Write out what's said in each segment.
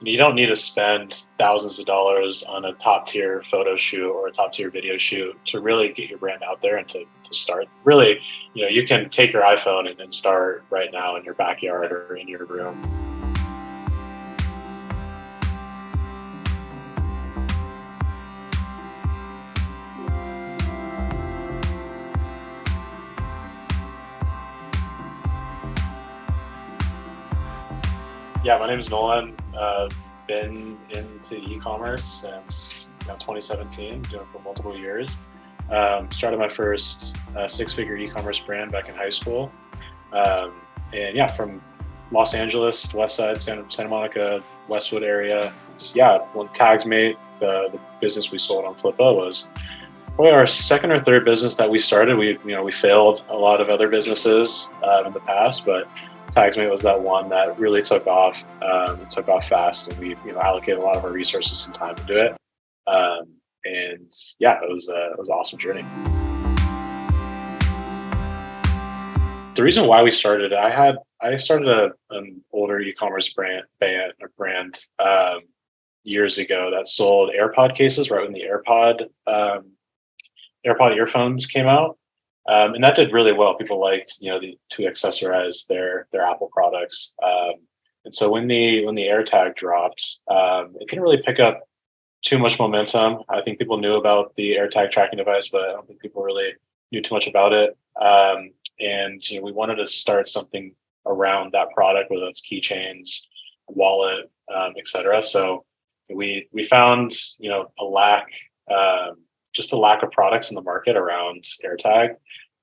you don't need to spend thousands of dollars on a top tier photo shoot or a top tier video shoot to really get your brand out there and to start. Really, you can take your iPhone and start right now in your backyard or in your room. Yeah, my name is Nolan. Been into e-commerce since 2017, doing it for multiple years. Started my first six-figure e-commerce brand back in high school. And yeah, from Los Angeles, West Side, Santa Monica, Westwood area. When Tagsmate, the business we sold on Flippa, was probably our second or third business that we started. We failed a lot of other businesses in the past, but Tagsmate was that one that really took off. It took off fast, and we allocated a lot of our resources and time to do it. And yeah, it was an awesome journey. The reason why we started, I started an older e-commerce brand years ago that sold AirPod cases right when the AirPod earphones came out. And that did really well. People liked, to accessorize their Apple products. And so when the AirTag dropped, it didn't really pick up too much momentum. I think people knew about the AirTag tracking device, but I don't think people really knew too much about it. And we wanted to start something around that product, whether it's keychains, wallet, etc. So we found a lack. Just a lack of products in the market around AirTag,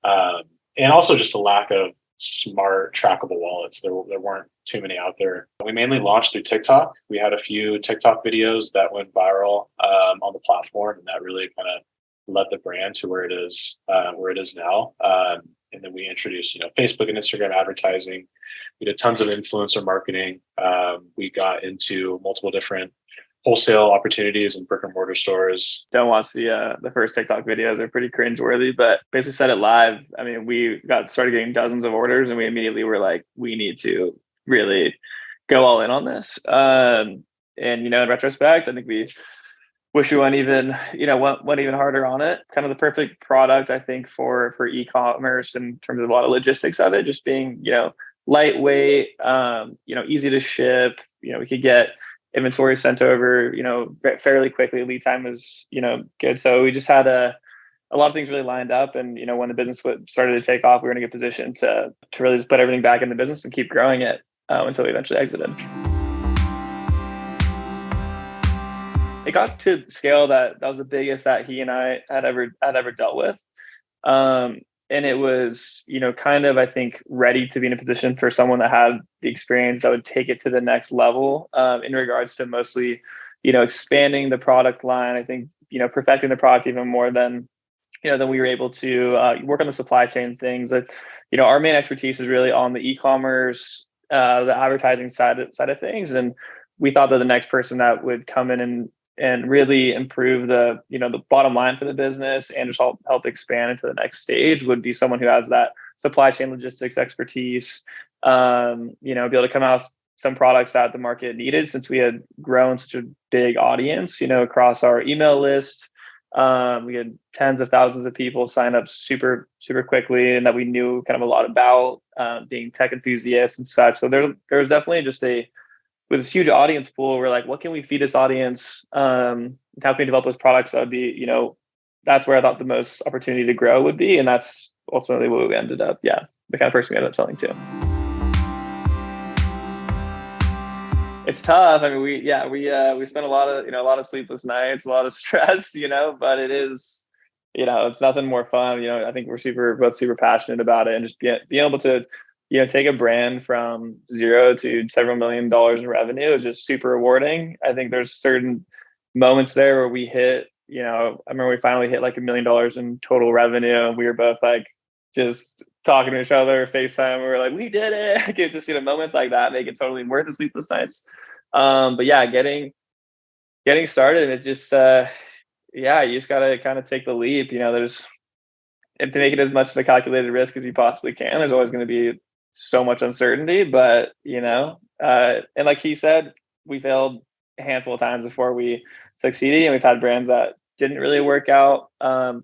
and also just a lack of smart trackable wallets. There weren't too many out there. We mainly launched through TikTok. We had a few TikTok videos that went viral on the platform, and that really kind of led the brand to where it is now. And then we introduced Facebook and Instagram advertising. We did tons of influencer marketing. We got into multiple different wholesale opportunities in brick and mortar stores. Don't watch the first TikTok videos. They're pretty cringeworthy, but basically set it live. I mean, we started getting dozens of orders, and we immediately were like, we need to really go all in on this. And in retrospect, I think we wish we went even harder on it. Kind of the perfect product, I think, for e-commerce in terms of a lot of logistics of it, just being lightweight, easy to ship. We could get inventory sent over, fairly quickly. Lead time was, good. So we just had a lot of things really lined up. And, when the business started to take off, we were in a good position to really just put everything back in the business and keep growing it until we eventually exited. It got to scale that was the biggest that he and I had ever dealt with. And it was, kind of, I think, ready to be in a position for someone that had the experience that would take it to the next level in regards to mostly, expanding the product line. I think, perfecting the product even more than we were able to work on the supply chain things. That, our main expertise is really on the e-commerce, the advertising side of things. And we thought that the next person that would come in and really improve the bottom line for the business and just help expand into the next stage would be someone who has that supply chain logistics expertise, be able to come out with some products that the market needed, since we had grown such a big audience, across our email list. We had tens of thousands of people sign up super, super quickly, and that we knew kind of a lot about, being tech enthusiasts and such. So there was definitely just with this huge audience pool, we're like, what can we feed this audience? How can we develop those products that would be, that's where I thought the most opportunity to grow would be. And that's ultimately what we ended up, the kind of person we ended up selling to. It's tough. I mean, we spent a lot of sleepless nights, a lot of stress, but it is, it's nothing more fun. I think we're both super passionate about it, and just being able to take a brand from zero to several $1 million in revenue is just super rewarding. I think there's certain moments there where we hit, I remember we finally hit like $1 million in total revenue, and we were both like just talking to each other, FaceTime. We were like, we did it. It's just, moments like that make it totally worth the sleepless nights. But yeah, getting started, it just, you just got to kind of take the leap. There's, and to make it as much of a calculated risk as you possibly can, there's always going to be so much uncertainty, but and like he said, we failed a handful of times before we succeeded, and we've had brands that didn't really work out.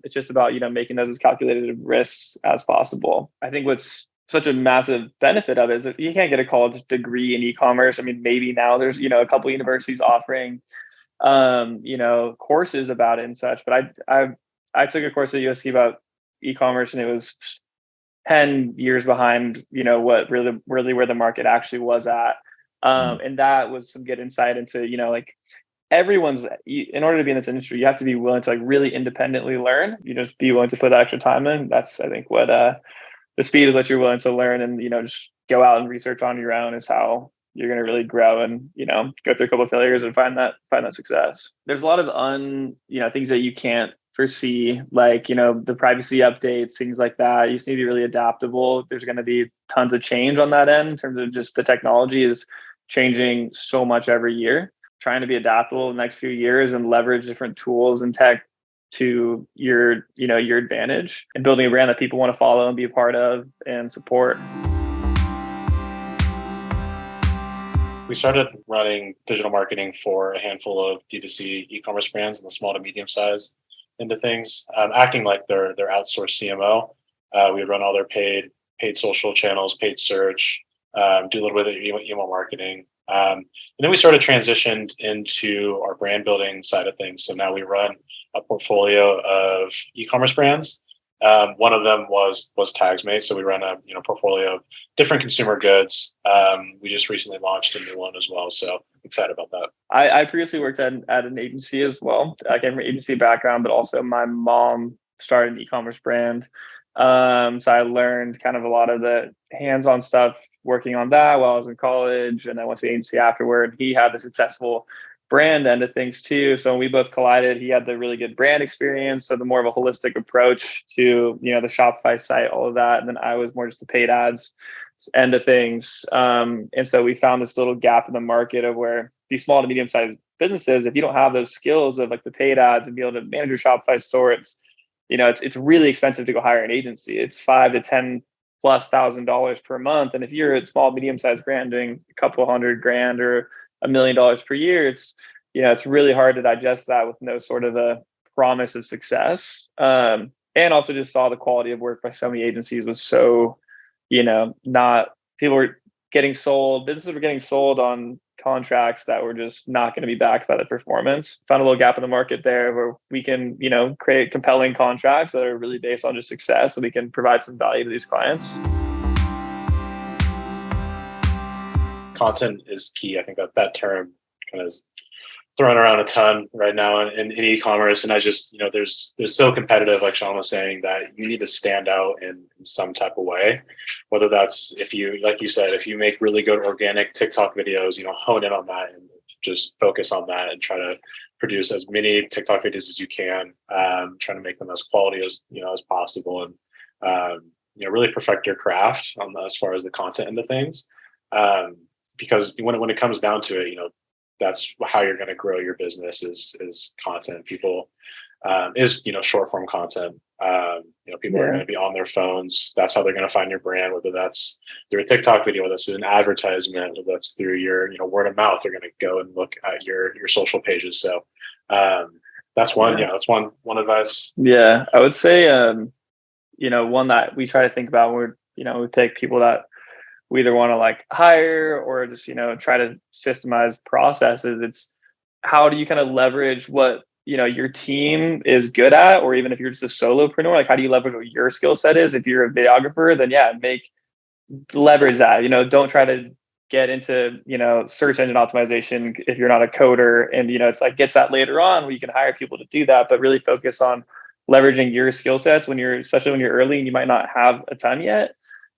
It's just about, making those as calculated risks as possible. I think what's such a massive benefit of it is that you can't get a college degree in e-commerce. I mean, maybe now there's, a couple of universities offering, courses about it and such, but I took a course at USC about e-commerce, and it was 10 years behind, what really where the market actually was at. And that was some good insight into, like, in order to be in this industry, you have to be willing to, like, really independently learn. You just be willing to put that extra time in. That's, I think, what the speed at which you're willing to learn and, just go out and research on your own is how you're going to really grow and, go through a couple of failures and find that success. There's a lot of things that you can't foresee, like, the privacy updates, things like that. You just need to be really adaptable. There's going to be tons of change on that end in terms of just the technology is changing so much every year. Trying to be adaptable in the next few years and leverage different tools and tech to your advantage, and building a brand that people want to follow and be a part of and support. We started running digital marketing for a handful of D2C e-commerce brands in the small to medium size into things, acting like their outsourced CMO. We would run all their paid social channels, paid search, do a little bit of email marketing. And then we sort of transitioned into our brand building side of things. So now we run a portfolio of e-commerce brands. One of them was Tagsmate. So we run a portfolio of different consumer goods. We just recently launched a new one as well. So excited about that. I previously worked at an agency as well. I came from an agency background, but also my mom started an e-commerce brand. So I learned kind of a lot of the hands-on stuff working on that while I was in college, and I went to the agency afterward. He had the successful brand end of things too. So when we both collided, he had the really good brand experience, so the more of a holistic approach to, the Shopify site, all of that. And then I was more just the paid ads end of things. And so we found this little gap in the market of where these small to medium-sized businesses, if you don't have those skills of, like, the paid ads and be able to manage your Shopify store, it's really expensive to go hire an agency. It's $5,000 to $10,000+ per month. And if you're a small, medium-sized brand doing a couple $100,000 or $1 million per year, it's really hard to digest that with no sort of a promise of success. And also just saw the quality of work by so many agencies was so, businesses were getting sold on contracts that were just not going to be backed by the performance. Found a little gap in the market there where we can, create compelling contracts that are really based on just success, so we can provide some value to these clients. Content is key. I think that term kind of is thrown around a ton right now in e-commerce. And I just, there's so competitive, like Sean was saying, that you need to stand out in some type of way, whether that's, if you, like you said, if you make really good organic TikTok videos, hone in on that and just focus on that and try to produce as many TikTok videos as you can, trying to make them as quality as, as possible. And, really perfect your craft as far as the content end of things. Because when it comes down to it, that's how you're going to grow your business is content. People is short form content. People are going to be on their phones. That's how they're going to find your brand, whether that's through a TikTok video, whether that's through an advertisement, whether that's through your word of mouth. They're going to go and look at your social pages. So that's one. Yeah, that's one advice. Yeah, I would say one that we try to think about when we take people that we either want to, like, hire or just, try to systemize processes. It's how do you kind of leverage what, your team is good at, or even if you're just a solopreneur, like, how do you leverage what your skill set is? If you're a videographer, then leverage that, don't try to get into, search engine optimization if you're not a coder. And, it's like, gets that later on where you can hire people to do that, but really focus on leveraging your skill sets especially when you're early and you might not have a ton yet.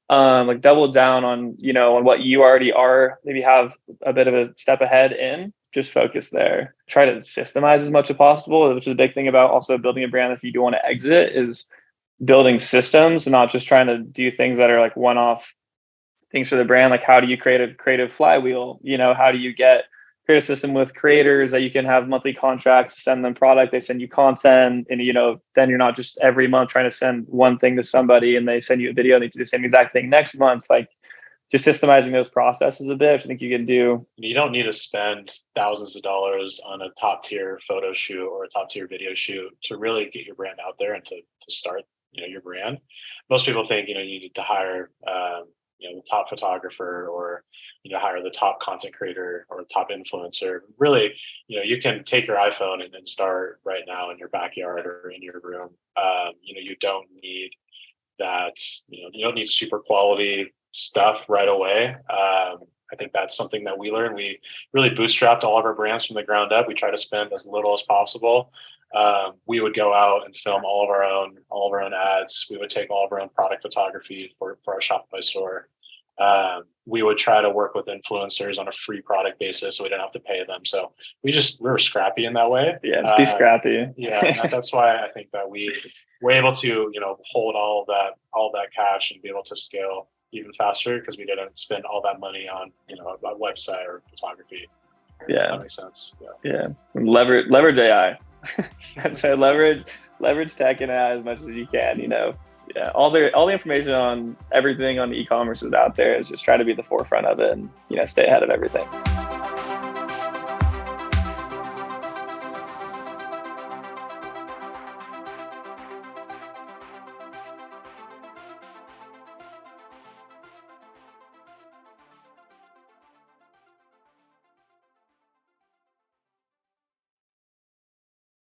Like, double down on, on what you already are, maybe have a bit of a step ahead in, just focus there. Try to systemize as much as possible, which is a big thing about also building a brand. If you do want to exit, is building systems, not just trying to do things that are like one-off things for the brand. Like, how do you create a creative flywheel? How do you create a system with creators that you can have monthly contracts, send them product, they send you content, and then you're not just every month trying to send one thing to somebody and they send you a video and they do the same exact thing next month. Like, just systemizing those processes a bit, which I think you can do. You don't need to spend thousands of dollars on a top tier photo shoot or a top tier video shoot to really get your brand out there and to start, your brand. Most people think, you need to hire, the top photographer or, hire the top content creator or top influencer. Really, you can take your iPhone and start right now in your backyard or in your room. You don't need that, you don't need super quality stuff right away. I think that's something that we learned. We really bootstrapped all of our brands from the ground up. We try to spend as little as possible. We would go out and film all of our own ads. We would take all of our own product photography for our Shopify store. We would try to work with influencers on a free product basis, so we didn't have to pay them. So we were scrappy in that way. Yeah, be scrappy. Yeah, and that's why I think that we were able to, hold all that cash and be able to scale even faster because we didn't spend all that money on, a website or photography. Yeah, that makes sense. Yeah. Leverage AI. I'd say leverage tech and AI as much as you can. Yeah, all the information on everything on the e-commerce is out there. Is just try to be at the forefront of it and stay ahead of everything.